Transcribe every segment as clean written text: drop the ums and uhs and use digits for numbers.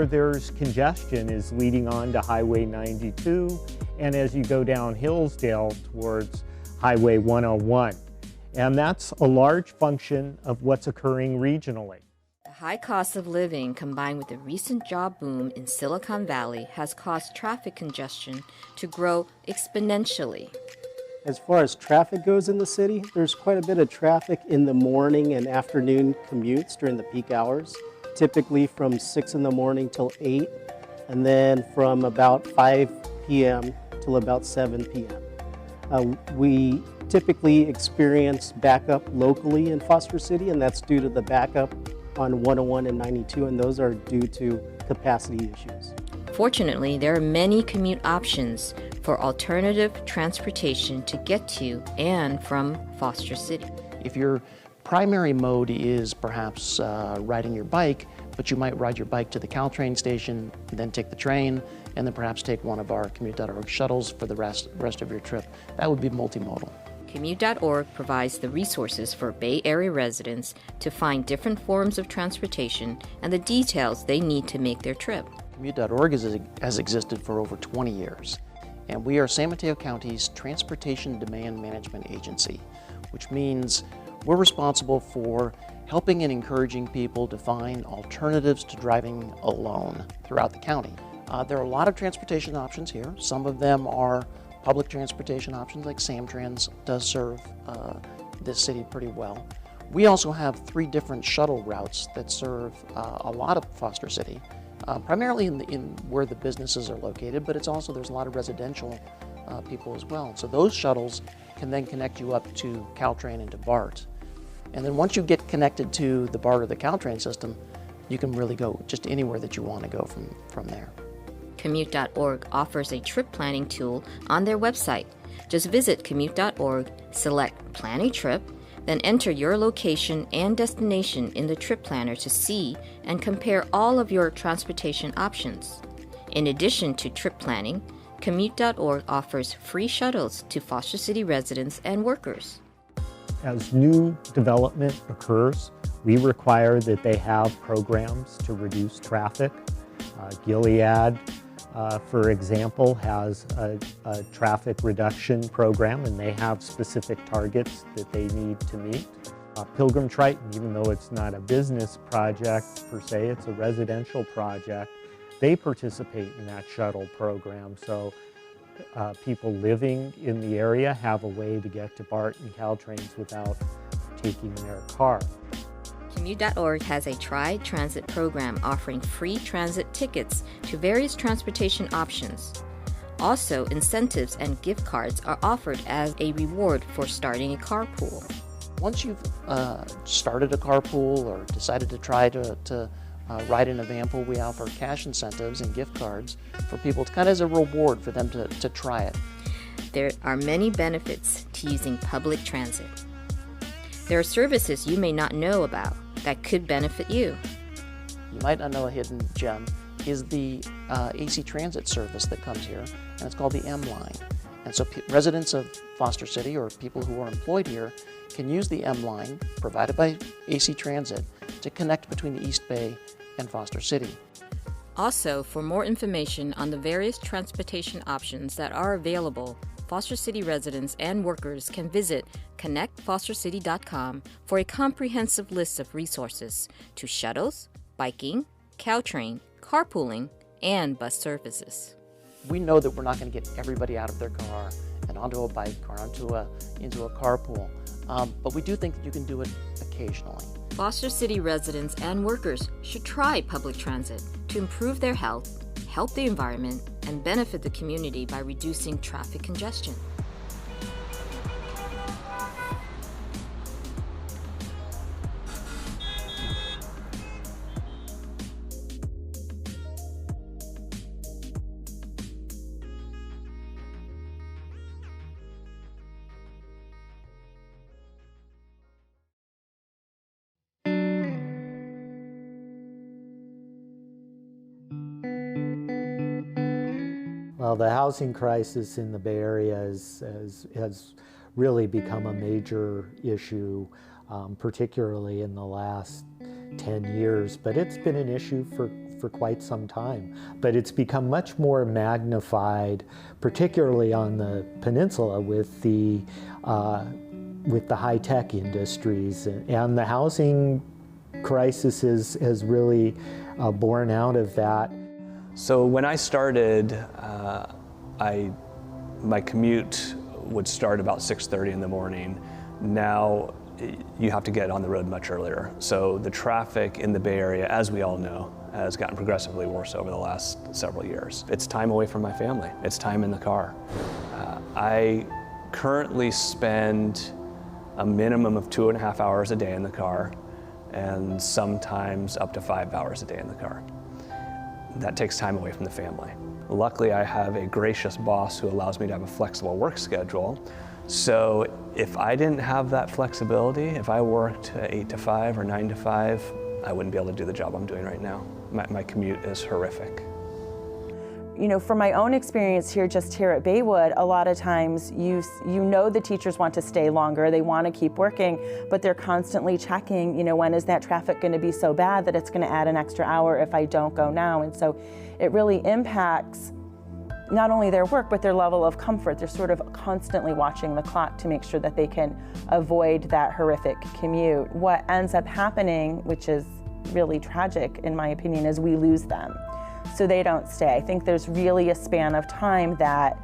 where there's congestion is leading on to Highway 92, and as you go down Hillsdale towards Highway 101. And that's a large function of what's occurring regionally. The high cost of living combined with the recent job boom in Silicon Valley has caused traffic congestion to grow exponentially. As far as traffic goes in the city, there's quite a bit of traffic in the morning and afternoon commutes during the peak hours, typically from 6 in the morning till 8, and then from about 5 p.m. till about 7 p.m. We typically experience backup locally in Foster City, and that's due to the backup on 101 and 92, and those are due to capacity issues. Fortunately, there are many commute options for alternative transportation to get to and from Foster City. If your primary mode is perhaps riding your bike, but you might ride your bike to the Caltrain station, then take the train, and then perhaps take one of our Commute.org shuttles for the rest of your trip, that would be multimodal. Commute.org provides the resources for Bay Area residents to find different forms of transportation and the details they need to make their trip. Commute.org has existed for over 20 years, and we are San Mateo County's Transportation Demand Management Agency, which means we're responsible for helping and encouraging people to find alternatives to driving alone throughout the county. There are a lot of transportation options here. Some of them are public transportation options, like Samtrans does serve this city pretty well. We also have 3 different shuttle routes that serve a lot of Foster City, primarily in where the businesses are located, but there's a lot of residential people as well. So those shuttles can then connect you up to Caltrain and to BART. And then once you get connected to the BART or the Caltrain system, you can really go just anywhere that you want to go from there. Commute.org offers a trip planning tool on their website. Just visit Commute.org, select Plan a Trip, then enter your location and destination in the trip planner to see and compare all of your transportation options. In addition to trip planning, Commute.org offers free shuttles to Foster City residents and workers. As new development occurs, we require that they have programs to reduce traffic. Gilead, for example, has a traffic reduction program, and they have specific targets that they need to meet. Pilgrim Triton, even though it's not a business project per se, it's a residential project, they participate in that shuttle program. So people living in the area have a way to get to BART and Caltrains without taking their car. Commute.org has a Tri-Transit program offering free transit tickets to various transportation options. Also, incentives and gift cards are offered as a reward for starting a carpool. Once you've started a carpool or decided to try to ride in a van pool, we offer cash incentives and gift cards for people, kind of as a reward for them to try it. There are many benefits to using public transit. There are services you may not know about that could benefit you. You might not know a hidden gem is the AC Transit service that comes here, and it's called the M-Line. And so residents of Foster City or people who are employed here can use the M-Line provided by AC Transit to connect between the East Bay and Foster City. Also, for more information on the various transportation options that are available, Foster City residents and workers can visit connectfostercity.com for a comprehensive list of resources to shuttles, biking, Caltrain, carpooling, and bus services. We know that we're not going to get everybody out of their car and onto a bike or into a carpool, but we do think that you can do it occasionally. Foster City residents and workers should try public transit to improve their health, help the environment, and benefit the community by reducing traffic congestion. Well, the housing crisis in the Bay Area has really become a major issue, particularly in the last 10 years, but it's been an issue for quite some time. But it's become much more magnified, particularly on the peninsula with the high-tech industries, and the housing crisis has really borne out of that. So when I started, my commute would start about 6:30 in the morning. Now you have to get on the road much earlier. So the traffic in the Bay Area, as we all know, has gotten progressively worse over the last several years. It's time away from my family. It's time in the car. I currently spend a minimum of 2.5 hours a day in the car, and sometimes up to 5 hours a day in the car. That takes time away from the family. Luckily, I have a gracious boss who allows me to have a flexible work schedule. So if I didn't have that flexibility, if I worked 8 to 5 or 9 to 5, I wouldn't be able to do the job I'm doing right now. My commute is horrific. You know, from my own experience here at Baywood, a lot of times you know the teachers want to stay longer, they want to keep working, but they're constantly checking, you know, when is that traffic going to be so bad that it's going to add an extra hour if I don't go now? And so it really impacts not only their work, but their level of comfort. They're sort of constantly watching the clock to make sure that they can avoid that horrific commute. What ends up happening, which is really tragic in my opinion, is we lose them. So they don't stay. I think there's really a span of time that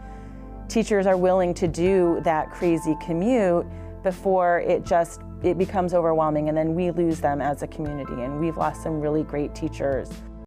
teachers are willing to do that crazy commute before it becomes overwhelming, and then we lose them as a community, and we've lost some really great teachers.